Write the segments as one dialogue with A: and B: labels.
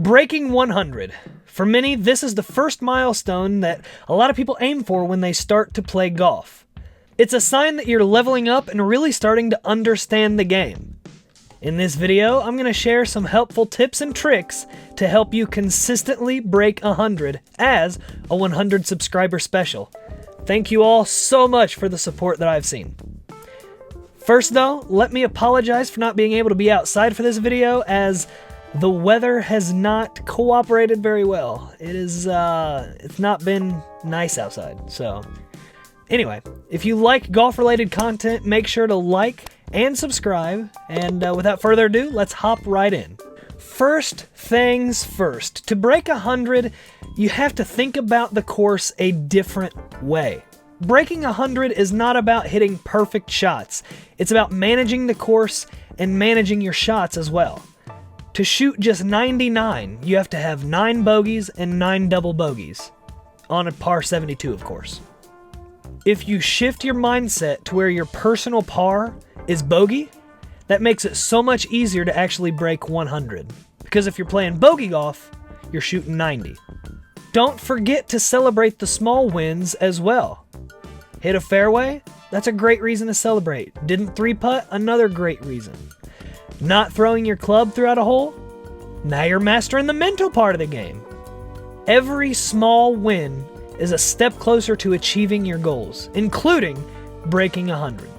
A: Breaking 100. For many, this is the first milestone that a lot of people aim for when they start to play golf. It's a sign that you're leveling up and really starting to understand the game. In this video, I'm going to share some helpful tips and tricks to help you consistently break 100 as a 100 subscriber special. Thank you all so much for the support that I've seen. First though, let me apologize for not being able to be outside for this video as the weather has not cooperated very well. It's not been nice outside, so. Anyway, if you like golf-related content, make sure to like and subscribe, and without further ado, let's hop right in. First things first, to break 100, you have to think about the course a different way. Breaking 100 is not about hitting perfect shots. It's about managing the course and managing your shots as well. To shoot just 99, you have to have 9 bogeys and 9 double bogeys. On a par 72, of course. If you shift your mindset to where your personal par is bogey, that makes it so much easier to actually break 100. Because if you're playing bogey golf, you're shooting 90. Don't forget to celebrate the small wins as well. Hit a fairway? That's a great reason to celebrate. Didn't 3-putt? Another great reason. Not throwing your club throughout a hole? Now you're mastering the mental part of the game. Every small win is a step closer to achieving your goals, including breaking 100.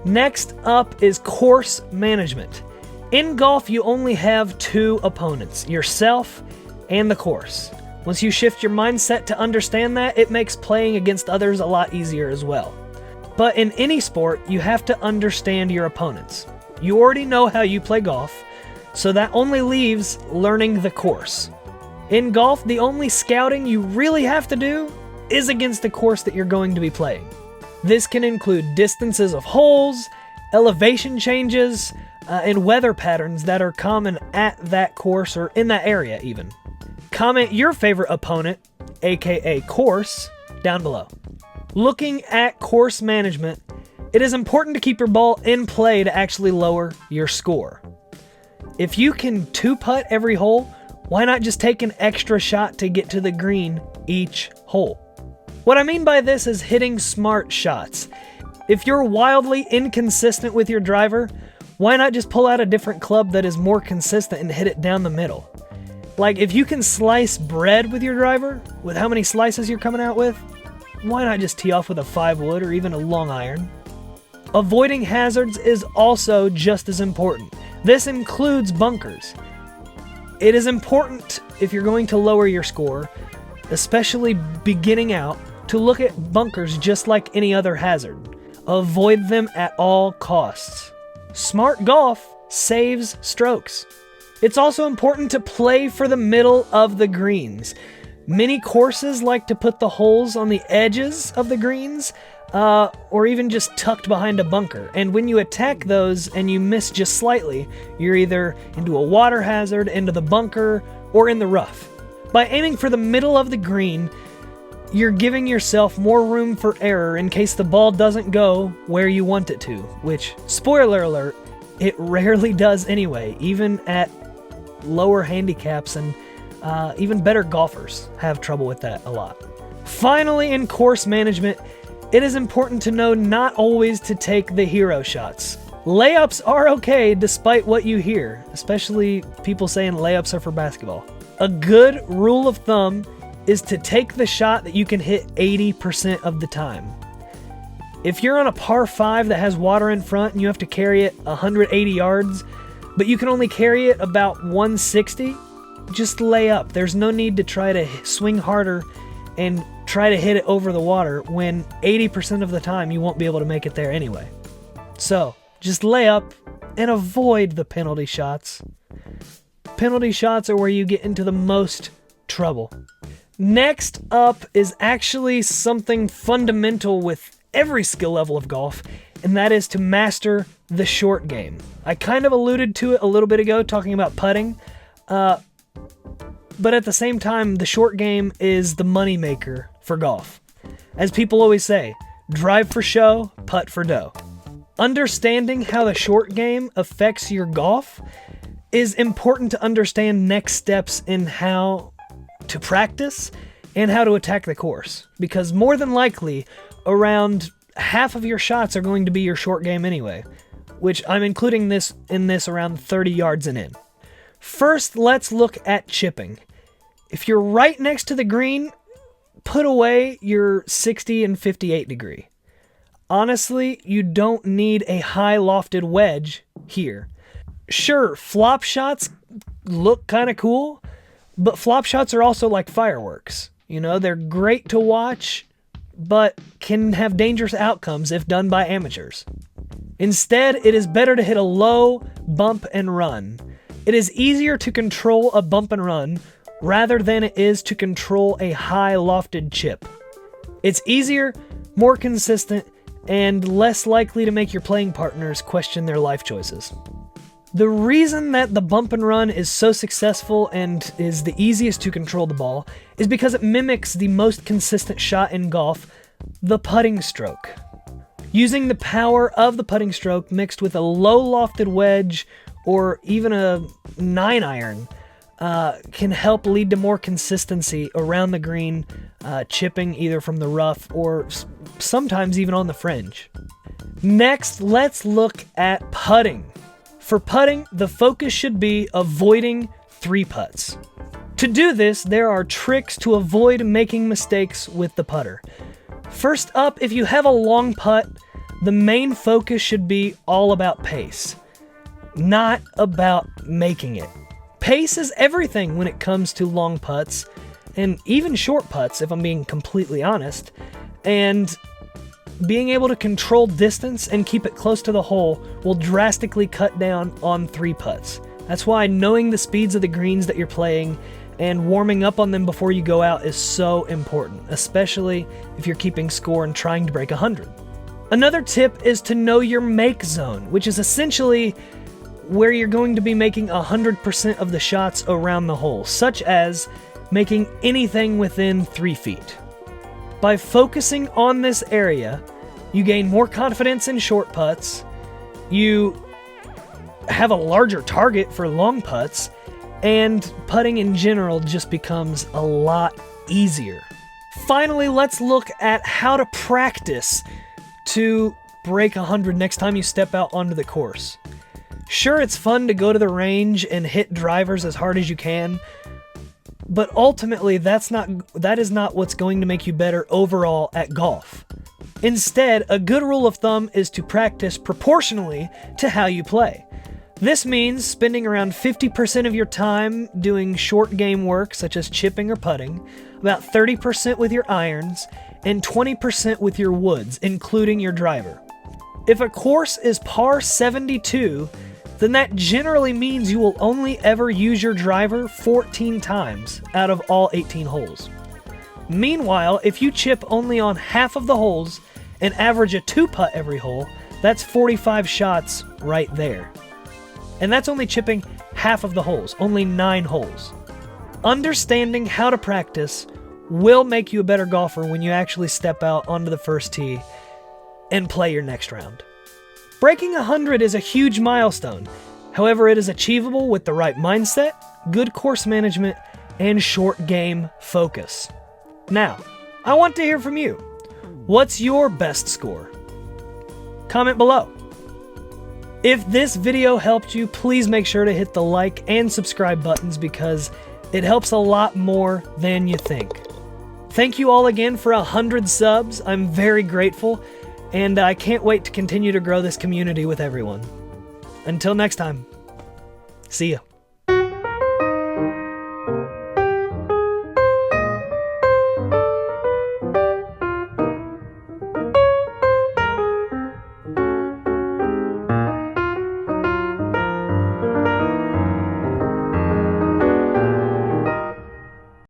A: Next up is course management. In golf, you only have 2 opponents, yourself and the course. Once you shift your mindset to understand that, it makes playing against others a lot easier as well. But in any sport, you have to understand your opponents. You already know how you play golf, so that only leaves learning the course. In golf, the only scouting you really have to do is against the course that you're going to be playing. This can include distances of holes, elevation changes, and weather patterns that are common at that course or in that area even. Comment your favorite opponent, aka course, down below. Looking at course management, it is important to keep your ball in play to actually lower your score. If you can 2-putt every hole, why not just take an extra shot to get to the green each hole? What I mean by this is hitting smart shots. If you're wildly inconsistent with your driver, why not just pull out a different club that is more consistent and hit it down the middle? Like if you can slice bread with your driver, with how many slices you're coming out with, why not just tee off with a 5-wood or even a long iron? Avoiding hazards is also just as important. This includes bunkers. It is important if you're going to lower your score, especially beginning out, to look at bunkers just like any other hazard. Avoid them at all costs. Smart golf saves strokes. It's also important to play for the middle of the greens. Many courses like to put the holes on the edges of the greens, or even just tucked behind a bunker. And when you attack those and you miss just slightly, you're either into a water hazard, into the bunker, or in the rough. By aiming for the middle of the green, you're giving yourself more room for error in case the ball doesn't go where you want it to, which, spoiler alert, it rarely does anyway, even at lower handicaps, and even better golfers have trouble with that a lot. Finally, in course management, it is important to know not always to take the hero shots. Layups are okay despite what you hear, especially people saying layups are for basketball. A good rule of thumb is to take the shot that you can hit 80% of the time. If you're on a par 5 that has water in front and you have to carry it 180 yards, but you can only carry it about 160, just lay up. There's no need to try to swing harder and try to hit it over the water when 80% of the time you won't be able to make it there anyway. So, just lay up and avoid the penalty shots. Penalty shots are where you get into the most trouble. Next up is actually something fundamental with every skill level of golf, and that is to master the short game. I kind of alluded to it a little bit ago talking about putting, but at the same time, the short game is the moneymaker for golf. As people always say, drive for show, putt for dough. Understanding how the short game affects your golf is important to understand next steps in how to practice and how to attack the course, because more than likely, around half of your shots are going to be your short game anyway, which I'm including this around 30 yards and in. First, let's look at chipping. If you're right next to the green, put away your 60 and 58 degree. Honestly, you don't need a high lofted wedge here. Sure, flop shots look kind of cool, but flop shots are also like fireworks. You know, they're great to watch, but can have dangerous outcomes if done by amateurs. Instead, it is better to hit a low bump and run. It is easier to control a bump and run rather than it is to control a high lofted chip. It's easier, more consistent, and less likely to make your playing partners question their life choices. The reason that the bump and run is so successful and is the easiest to control the ball is because it mimics the most consistent shot in golf, the putting stroke. Using the power of the putting stroke mixed with a low lofted wedge or even a 9-iron can help lead to more consistency around the green, chipping either from the rough or sometimes even on the fringe. Next, let's look at putting. For putting, the focus should be avoiding 3-putts. To do this, there are tricks to avoid making mistakes with the putter. First up, if you have a long putt, the main focus should be all about pace, not about making it. Pace is everything when it comes to long putts, and even short putts, if I'm being completely honest, and being able to control distance and keep it close to the hole will drastically cut down on 3-putts. That's why knowing the speeds of the greens that you're playing and warming up on them before you go out is so important, especially if you're keeping score and trying to break 100. Another tip is to know your make zone, which is essentially where you're going to be making 100% of the shots around the hole, such as making anything within 3 feet. By focusing on this area, you gain more confidence in short putts, you have a larger target for long putts, and putting in general just becomes a lot easier. Finally, let's look at how to practice to break 100 next time you step out onto the course. Sure, it's fun to go to the range and hit drivers as hard as you can, but ultimately that is not what's going to make you better overall at golf. Instead, a good rule of thumb is to practice proportionally to how you play. This means spending around 50% of your time doing short game work such as chipping or putting, about 30% with your irons, and 20% with your woods, including your driver. If a course is par 72, then that generally means you will only ever use your driver 14 times out of all 18 holes. Meanwhile, if you chip only on half of the holes and average a 2-putt every hole, that's 45 shots right there. And that's only chipping half of the holes, only 9 holes. Understanding how to practice will make you a better golfer when you actually step out onto the first tee and play your next round. Breaking 100 is a huge milestone. However, it is achievable with the right mindset, good course management, and short game focus. Now, I want to hear from you. What's your best score? Comment below. If this video helped you, please make sure to hit the like and subscribe buttons because it helps a lot more than you think. Thank you all again for 100 subs. I'm very grateful, and I can't wait to continue to grow this community with everyone. Until next time, see ya.